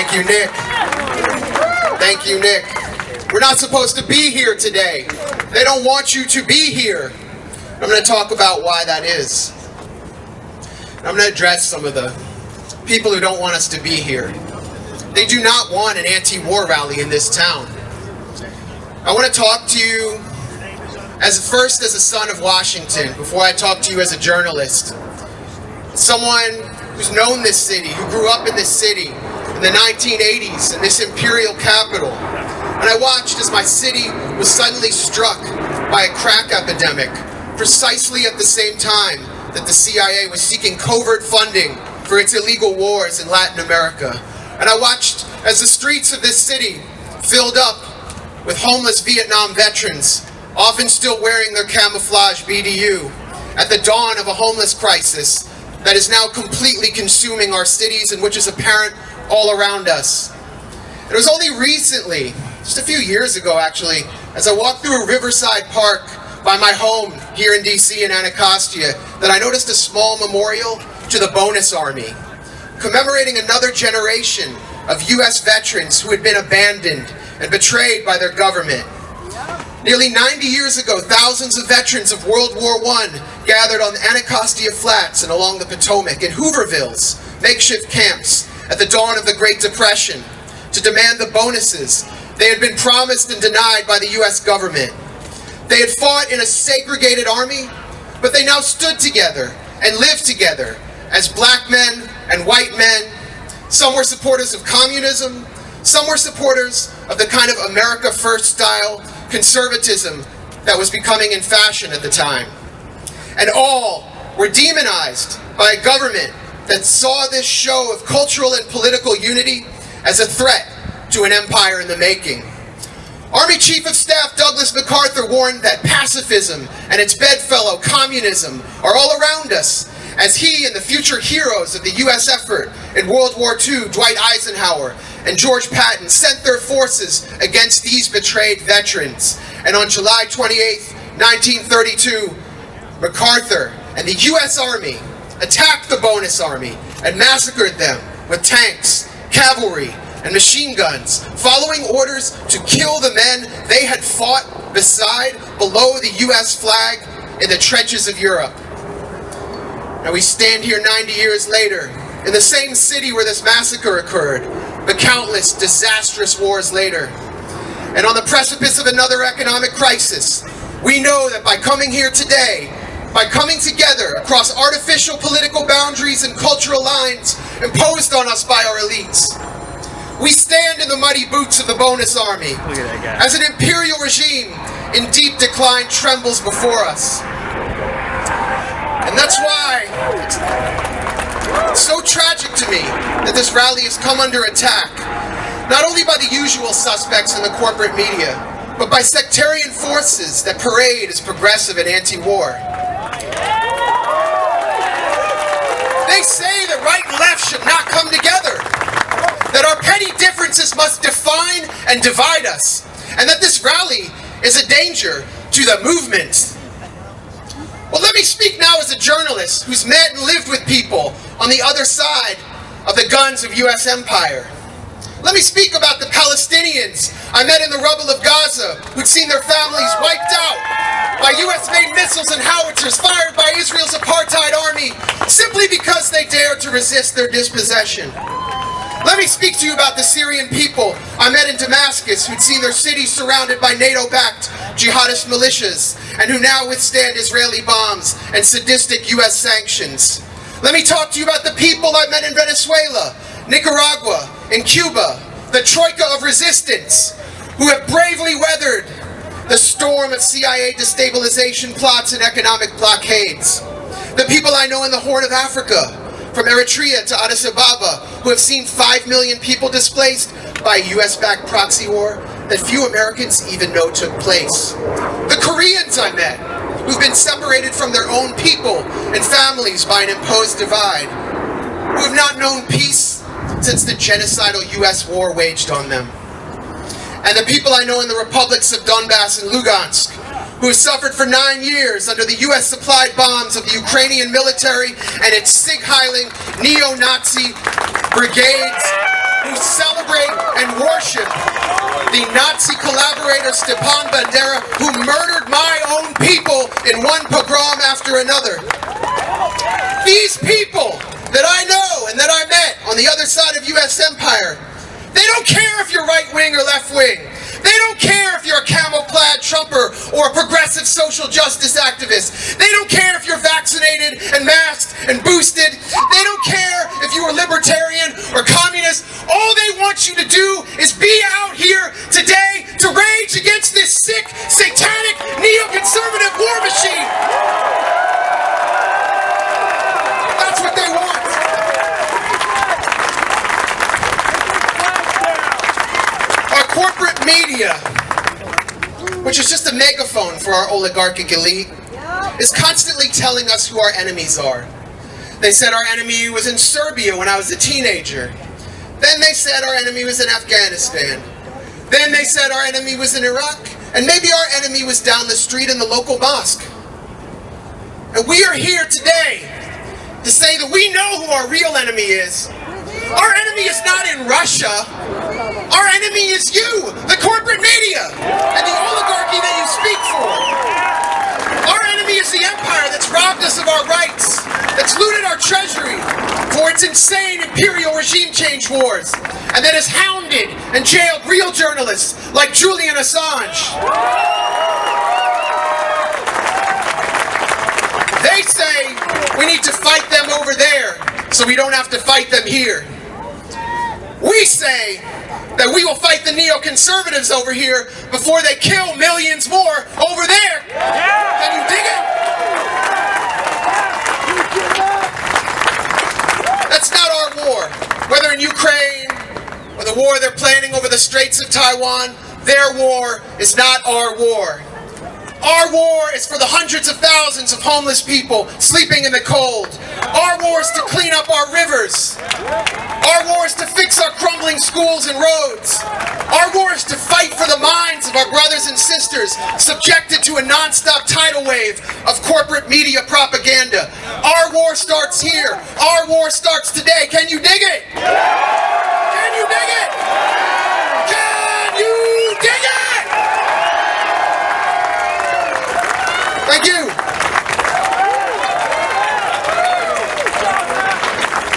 Thank you, Nick. Thank you, Nick. We're not supposed to be here today. They don't want you to be here. I'm going to talk about why that is. I'm going to address some of the people who don't want us to be here. They do not want an anti-war rally in this town. I want to talk to you as a son of Washington, before I talk to you as a journalist. Someone who's known this city, who grew up in this city in the 1980s, in this imperial capital. And I watched as my city was suddenly struck by a crack epidemic, precisely at the same time that the CIA was seeking covert funding for its illegal wars in Latin America. And I watched as the streets of this city filled up with homeless Vietnam veterans, often still wearing their camouflage BDU, at the dawn of a homeless crisis that is now completely consuming our cities and which is apparent all around us. It was only recently, just a few years ago actually, as I walked through a Riverside Park by my home here in DC in Anacostia, that I noticed a small memorial to the Bonus Army, commemorating another generation of US veterans who had been abandoned and betrayed by their government. Nearly 90 years ago, thousands of veterans of World War I gathered on the Anacostia Flats and along the Potomac in Hoovervilles, makeshift camps, at the dawn of the Great Depression, to demand the bonuses they had been promised and denied by the US government. They had fought in a segregated army, but they now stood together and lived together as black men and white men. Some were supporters of communism, some were supporters of the kind of America First style conservatism that was becoming in fashion at the time. And all were demonized by a government that saw this show of cultural and political unity as a threat to an empire in the making. Army Chief of Staff Douglas MacArthur warned that pacifism and its bedfellow communism are all around us, as he and the future heroes of the US effort in World War II, Dwight Eisenhower and George Patton, sent their forces against these betrayed veterans. And on July 28, 1932, MacArthur and the US Army attacked the Bonus Army and massacred them with tanks, cavalry, and machine guns, following orders to kill the men they had fought beside below the US flag in the trenches of Europe. Now we stand here 90 years later, in the same city where this massacre occurred, but countless disastrous wars later. And on the precipice of another economic crisis, we know that by coming here today, by coming together across artificial political boundaries and cultural lines imposed on us by our elites, we stand in the muddy boots of the Bonus Army as an imperial regime in deep decline trembles before us. And that's why it's so tragic to me that this rally has come under attack, not only by the usual suspects in the corporate media, but by sectarian forces that parade as progressive and anti-war. They say that right and left should not come together, that our petty differences must define and divide us, and that this rally is a danger to the movement. Well, let me speak now as a journalist who's met and lived with people on the other side of the guns of US empire. Let me speak about the Palestinians I met in the rubble of Gaza who'd seen their families wiped out by US-made missiles and howitzers fired by Israel's apartheid army simply because they dared to resist their dispossession. Let me speak to you about the Syrian people I met in Damascus who'd seen their city surrounded by NATO-backed jihadist militias and who now withstand Israeli bombs and sadistic US sanctions. Let me talk to you about the people I met in Venezuela, Nicaragua, and Cuba, the troika of resistance, who have bravely weathered the storm of CIA destabilization plots and economic blockades. The people I know in the Horn of Africa, from Eritrea to Addis Ababa, who have seen 5 million people displaced by a US-backed proxy war that few Americans even know took place. The Koreans I met, who've been separated from their own people and families by an imposed divide, who have not known peace since the genocidal US war waged on them. And the people I know in the republics of Donbass and Lugansk, who have suffered for 9 years under the US-supplied bombs of the Ukrainian military and its sig-heiling neo-Nazi brigades, who celebrate and worship the Nazi collaborator Stepan Bandera, who murdered my own people in one pogrom after another. These people that I know and that I met on the other side of U.S. empire, they don't care if you're right wing or left wing. They don't care if you're a camel-clad Trumper or a progressive social justice activist. They don't care if you're vaccinated and masked and boosted. They don't care if you are libertarian or communist. All they want you to do is be out here today to rage against this sick, satanic, neoconservative war machine. That's what they want. Our corporate media, which is just a megaphone for our oligarchic elite, is constantly telling us who our enemies are. They said our enemy was in Serbia when I was a teenager. Then they said our enemy was in Afghanistan. Then they said our enemy was in Iraq. And maybe our enemy was down the street in the local mosque. And we are here today to say that we know who our real enemy is. Our enemy is not in Russia. Our enemy is you, the corporate media, and the oligarchy that you speak for. Our enemy is the empire that's robbed us of our rights, that's looted our treasury for its insane imperial regime change wars, and that has hounded and jailed real journalists like Julian Assange. They say we need to fight them over there so we don't have to fight them here. We say that we will fight the neoconservatives over here before they kill millions more over there. Can you dig it? That's not our war. Whether in Ukraine or the war they're planning over the Straits of Taiwan, their war is not our war. Our war is for the hundreds of thousands of homeless people sleeping in the cold. Our war is to clean up our rivers. Our war is to fix our crumbling schools and roads. Our war is to fight for the minds of our brothers and sisters subjected to a non-stop tidal wave of corporate media propaganda. Our war starts here. Our war starts today. Can you dig it?